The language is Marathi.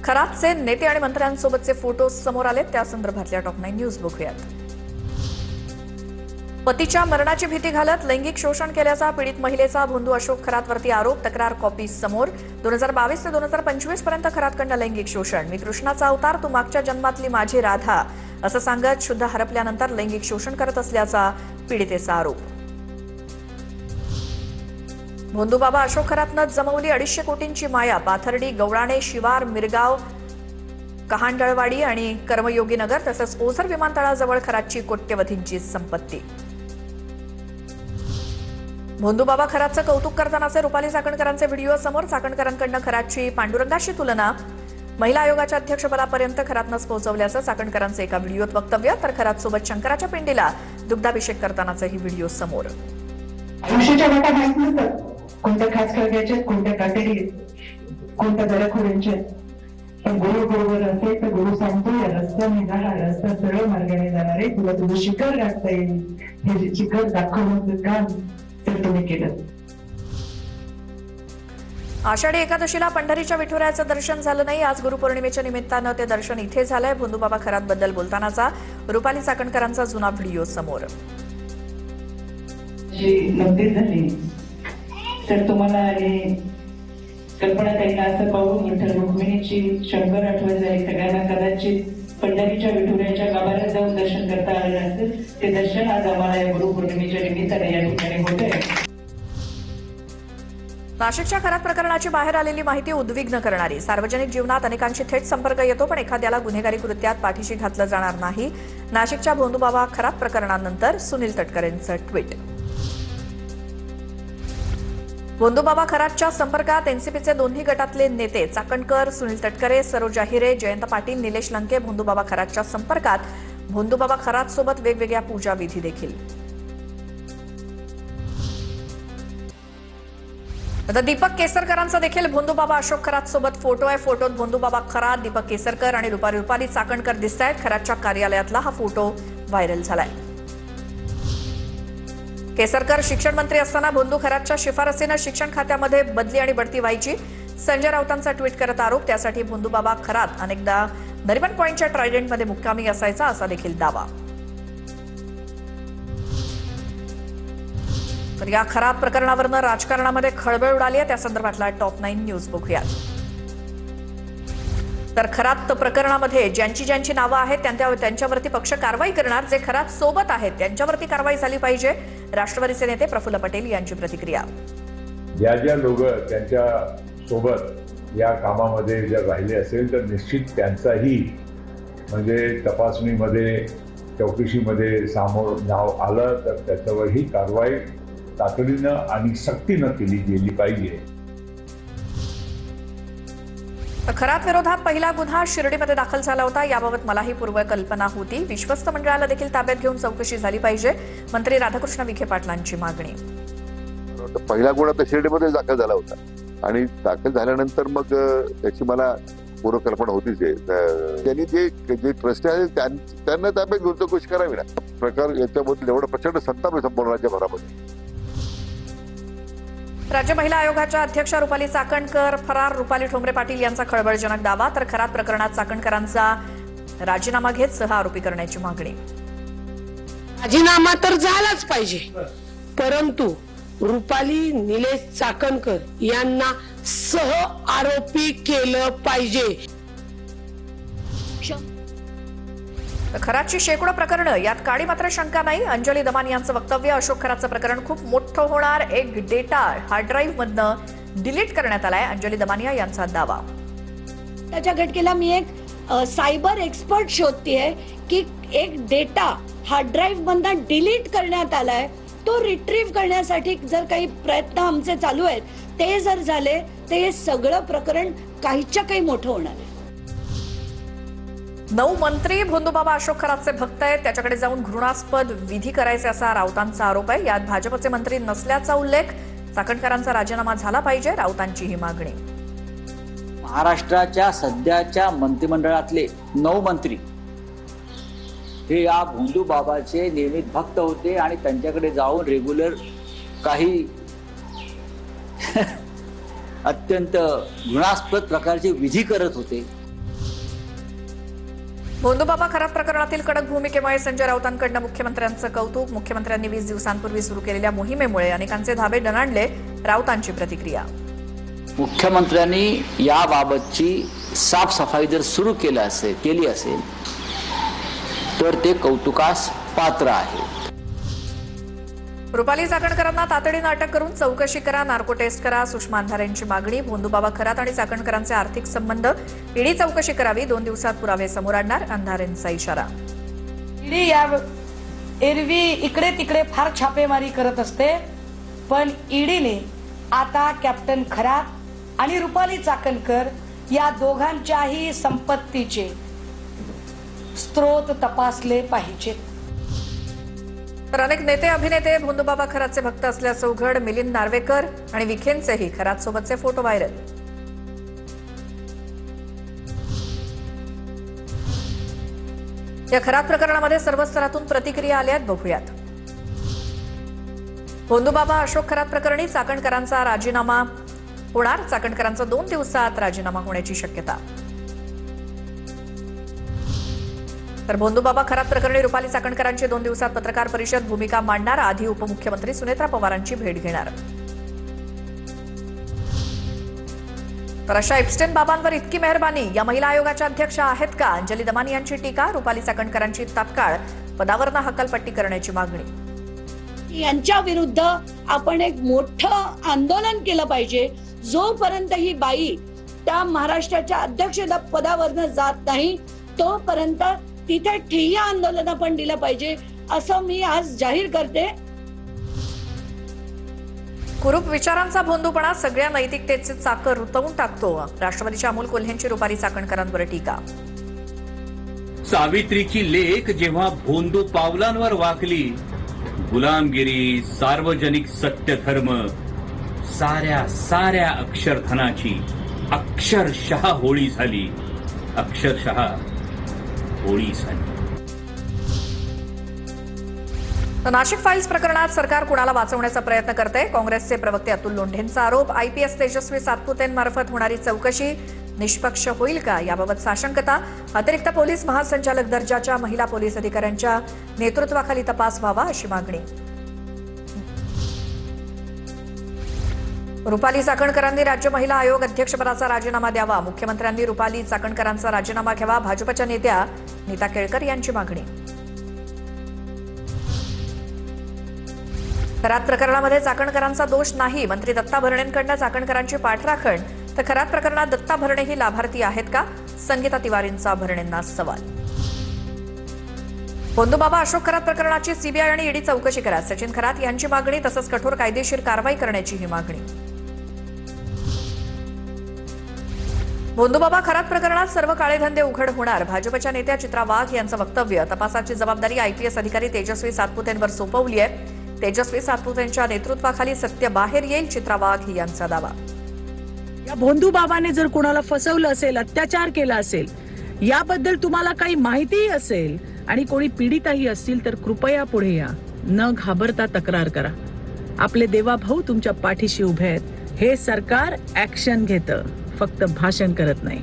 खरातचे नेते आणि मंत्र्यांसोबतचे फोटो समोर आले, त्या संदर्भातल्या टॉप 9 न्यूज बघूयात. पतीच्या मरणाची भीती घालत लैंगिक शोषण केल्याचा पीडित महिलेचा भोंदू अशोक खरातवरती आरोप. तक्रार कॉपी समोर. 2022 ते 2025 पर्यंत खरातकडनं लैंगिक शोषण. मी कृष्णाचा अवतार, तू मागच्या जन्मातली माझी राधा असं सांगत शुद्ध हरपल्यानंतर लैंगिक शोषण करत असल्याचा पीडितेचा आरोप. भोंदूबाबा अशोक खरातनं जमवली 250 कोटींची माया. पाथर्डी, गवळाणे, शिवार, मिरगाव, कहांडळवाडी आणि कर्मयोगी नगर तसंच ओझर विमानतळाजवळ खरातची कोट्यवधींची संपत्ती. भोंदूबाबा खरातचं कौतुक करतानाचे रुपाली चाकणकरांचे व्हिडिओ समोर. चाकणकरांकडनं खरातची पांडुरंगाशी तुलना. महिला आयोगाच्या अध्यक्षपदापर्यंत खरातनंच पोहोचवल्याचं चाकणकरांचं एका व्हिडिओत वक्तव्य. तर खरातसोबत शंकराच्या पिंडीला दुग्धाभिषेक करतानाचाही व्हिडिओ समोर. आयुष्याच्या वाटा माहित नसतात, कोणत्या खास खळग्याच्या, कोणत्या काटेरी, कोणत्या दरखोड्यांच्या. पण गुरु बरोबर असेल तर गुरु सांगतो या रस्त्याने जा, हा रस्ता सरळ मार्गाने जाणार आहे, तुला तुझं शिखर गाठता येईल. हे शिखर दाखवण्याचं काम तर तुम्ही केलं. आषाढी एकादशीला पंढरीच्या विठुरायाचं दर्शन झालं नाही. आज गुरुपौर्णिमेच्या निमित्तानं ते दर्शन इथे झालंय. भोंदूबाबा खरातबद्दल बोलतानाचा रुपाली चाकणकरांचा जुना व्हिडिओ समोर. नुकतीच झाली तर तुम्हाला कल्पना ताईला असं पाहून विठ्ठल रुक्मिणीची शंकर आठवण झाली. सगळ्यांना कदाचित पंढरीच्या विठुरायाच्या गाभाऱ्यात जाऊन दर्शन करता आलं नसेल. ते दर्शन आज आम्हाला या गुरुपौर्णिमेच्या निमित्ताने या ठिकाणी होत आहे. नाशिकच्या खरात प्रकरणाची बाहेर आलेली माहिती उद्विग्न करणारी. सार्वजनिक जीवनात अनेकांशी थेट संपर्क येतो, पण एखाद्याला गुन्हेगारी कृत्यात पाठीशी घातलं जाणार नाही. नाशिकच्या भोंदूबाबा खरात प्रकरणानंतर सुनील तटकरेंचं ट्विट. भोंदूबाबा खरातच्या संपर्कात एनसीपीचे दोन्ही गटातले नेते चाकणकर, सुनील तटकरे, सरोज अहिरे, जयंत पाटील, निलेश लंके भोंदूबाबा खरातच्या संपर्कात. भोंदूबाबा खरात सोबत वेगवेगळ्या पूजा विधी देखील. आता दीपक केसरकरांचा देखील भोंदूबाबा अशोक खरात सोबत फोटो आहे. फोटोत भोंदूबाबा खरात, दीपक केसरकर आणि रुपाली चाकणकर दिसत आहेत. खरातच्या कार्यालयातला हा फोटो व्हायरल झालाय. केसरकर शिक्षण मंत्री असताना भोंदू खरातच्या शिफारसीनं शिक्षण खात्यामध्ये बदली आणि बढती व्हायची. संजय राऊतांचा ट्विट करत आरोप. त्यासाठी भोंदूबाबा खरात अनेकदा नरिमन पॉइंटच्या ट्रायडेंटमध्ये मुक्कामी असायचा असा देखील दावा. तर या खरात प्रकरणावरनं राजकारणामध्ये खळबळ उडाली आहे, त्या संदर्भातला टॉप 9 न्यूज बघूयात. तर खरात प्रकरणामध्ये ज्यांची नावं आहेत त्यांच्यावरती पक्ष कारवाई करणार. जे खरात सोबत आहेत त्यांच्यावरती कारवाई झाली पाहिजे. राष्ट्रवादीचे नेते प्रफुल्ल पटेल यांची प्रतिक्रिया. ज्या लोक त्यांच्या सोबत या कामामध्ये जर राहिले असेल तर निश्चित त्यांचाही म्हणजे तपासणीमध्ये चौकशीमध्ये समोर नाव आलं तर त्याच्यावर ही कारवाई तातडीनं आणि सक्तीनं केली गेली पाहिजे. खरात विरोधात पहिला गुन्हा शिर्डीमध्ये दाखल झाला होता. याबाबत मलाही पूर्वकल्पना होती. विश्वस्त मंडळाला देखील ताब्यात घेऊन चौकशी झाली पाहिजे. मंत्री राधाकृष्ण विखे पाटलांची मागणी. पहिला गुन्हा तर शिर्डीमध्ये दाखल झाला होता आणि दाखल झाल्यानंतर मग त्याची मला पूर्वकल्पना होतीच. त्यांनी जे ट्रस्टी आहेत त्यांना ताब्यात घेऊन चौकशी करावी ना. प्रकार याच्याबद्दल एवढा प्रचंड संताप आहे संपूर्ण राज्यभरामध्ये. राज्य महिला आयोगाच्या अध्यक्षा रुपाली चाकणकर फरार. रुपाली ठोंबरे पाटील यांचा खळबळजनक दावा. तर खरात प्रकरणात चाकणकरांचा राजीनामा घेत सह आरोपी करण्याची मागणी. राजीनामा तर झालाच पाहिजे, परंतु रुपाली निलेश चाकणकर यांना सह आरोपी केलं पाहिजे. खरातची शेकडो प्रकरणं, यात काळी मात्र शंका नाही. अंजली दमानी यांचं वक्तव्य. अशोक खरातचं प्रकरण खूप मोठं होणार. एक डेटा हार्ड ड्राईव्ह मधनं डिलीट करण्यात आलाय. अंजली दमानिया यांचा दावा. त्याच्या घटकेला मी एक सायबर एक्सपर्ट शोधतीये की एक डेटा हार्ड ड्राईव्ह मधनं डिलीट करण्यात आलाय. तो रिट्रीव्ह करण्यासाठी जर काही प्रयत्न आमचे चालू आहेत, ते जर झाले तर हे सगळं प्रकरण काहीच्या काही मोठं होणार आहे. 9 मंत्री भोंदूबाबा अशोक खरातचे भक्त आहेत. त्याच्याकडे जाऊन घृणास्पद विधी करायचे असा राऊतांचा आरोप आहे. यात भाजपचे मंत्री नसल्याचा उल्लेख. चाकणकरांचा राजीनामा झाला पाहिजे, राऊतांची ही मागणी. महाराष्ट्राच्या सध्याच्या मंत्रिमंडळातले 9 मंत्री हे या भोंदूबाबाचे नियमित भक्त होते आणि त्यांच्याकडे जाऊन रेग्युलर काही अत्यंत घृणास्पद प्रकारचे विधी करत होते. भोंदूबाबा खरात प्रकरणातील कडक भूमिकेमुळे संजय राऊतांकडनं मुख्यमंत्र्यांचं कौतुक. मुख्यमंत्र्यांनी 20 दिवसांपूर्वी सुरू केलेल्या मोहिमेमुळे अनेकांचे धाबे दणाणले. राऊतांची प्रतिक्रिया. मुख्यमंत्र्यांनी याबाबतची साफसफाई जर सुरू केली असेल तर ते कौतुकास पात्र आहे. रुपाली चाकणकरांना तातडीनं अटक करून चौकशी करा, नार्को टेस्ट करा, सुषमा अंधारेंची मागणी. भोंदूबाबा खरात आणि चाकणकरांचे आर्थिक संबंध ईडी चौकशी करावी. 2 दिवसात पुरावे समोर आणणार, अंधारेंचा इशारा. ईडी या एरवी इकडे तिकडे फार छापेमारी करत असते, पण ईडीने आता कॅप्टन खरात आणि रुपाली चाकणकर या दोघांच्याही संपत्तीचे स्त्रोत तपासले पाहिजेत. तर अनेक नेते अभिनेते भोंदूबाबा खरातचे भक्त असल्याचं उघड. मिलिंद नार्वेकर आणि विखेंचेही खरात सोबतचे फोटो व्हायरल. या खरात प्रकरणामध्ये सर्व स्तरातून प्रतिक्रिया आल्या आहेत, बघूयात. भोंदूबाबा अशोक खरात प्रकरणी चाकणकरांचा राजीनामा होणार. चाकणकरांचा 2 दिवसात राजीनामा होण्याची शक्यता. तर भोंदूबाबा खरात प्रकरणी रुपाली चाकणकरांची 2 दिवसात पत्रकार परिषद, भूमिका मांडणार. आधी उपमुख्यमंत्री सुनेत्रा पवारांची भेट घेणार. तर अशा एप्स्टेन बाबांवर इतकी मेहरबानी, या महिला आयोगाच्या अध्यक्षा आहेत का? अंजली दमानी यांची टीका. रुपाली चाकणकरांची तात्काळ पदावरनं हकालपट्टी करण्याची मागणी. यांच्या विरुद्ध आपण एक मोठं आंदोलन केलं पाहिजे. जोपर्यंत ही बाई त्या महाराष्ट्राच्या अध्यक्ष पदावरनं जात नाही तोपर्यंत तिथे ठिय्या आंदोलन आपण दिलं पाहिजे, असं मी आज जाहीर करते. कुरूप विचारांचा भोंदूपणा सगळ्या नैतिकतेचे चाकर रुतवून टाकतो. राष्ट्रवादीच्या अमोल कोल्हेंची रुपाली चाकणकरांवर टीका. सावित्रीची लेक जेव्हा भोंदू पावलांवर वाकली, गुलामगिरी, सार्वजनिक सत्यधर्म, साऱ्या अक्षरधनाची अक्षरशः होळी झाली. अक्षरशः होळी झाली. नाशिक फाईल्स प्रकरणात सरकार कुणाला वाचवण्याचा प्रयत्न करते? काँग्रेसचे प्रवक्ते अतुल लोंढेंचा आरोप. आयपीएस तेजस्वी सातपुतेंमार्फत होणारी चौकशी निष्पक्ष होईल का, याबाबत साशंकता. अतिरिक्त पोलीस महासंचालक दर्जाच्या महिला पोलीस अधिकाऱ्यांच्या नेतृत्वाखाली तपास व्हावा, अशी मागणी. रुपाली चाकणकरांनी राज्य महिला आयोग अध्यक्षपदाचा राजीनामा द्यावा. मुख्यमंत्र्यांनी रुपाली चाकणकरांचा राजीनामा घ्यावा. भाजपच्या नेत्या नीता केळकर यांची मागणी. खरात प्रकरणामध्ये चाकणकरांचा दोष नाही. मंत्री दत्ता भरणेंकडनं चाकणकरांची पाठराखण. तर खरात प्रकरणात दत्ता भरणे ही लाभार्थी आहेत का? संगीता तिवारींचा भरणेंना सवाल. भोंदूबाबा अशोक खरात प्रकरणाची सीबीआय आणि ईडी चौकशी करा, सचिन खरात यांची मागणी. तसंच कठोर कायदेशीर कारवाई करण्याची ही मागणी. भोंदूबाबा खरात प्रकरणात सर्व काळे धंदे उघड होणार. भाजपच्या नेत्या चित्रा वाघ यांचं वक्तव्य. तपासाची जबाबदारी आयपीएस अधिकारी तेजस्वी सातपुतेंवर सोपवली आहे. तेजस्वी सातपुतेंच्या नेतृत्वाखाली सत्य बाहेर येईल, चित्रा वाघ यांचा दावा. या भोंदूबाबाने जर कोणाला फसवलं असेल, अत्याचार केला असेल, याबद्दल तुम्हाला काही माहितीही असेल आणि कोणी पीडितही असतील तर कृपया पुढे या. न घाबरता तक्रार करा. आपले देवाभाऊ तुमच्या पाठीशी उभे आहेत. हे सरकार ऍक्शन घेतं, फक्त भाषण करत नाही.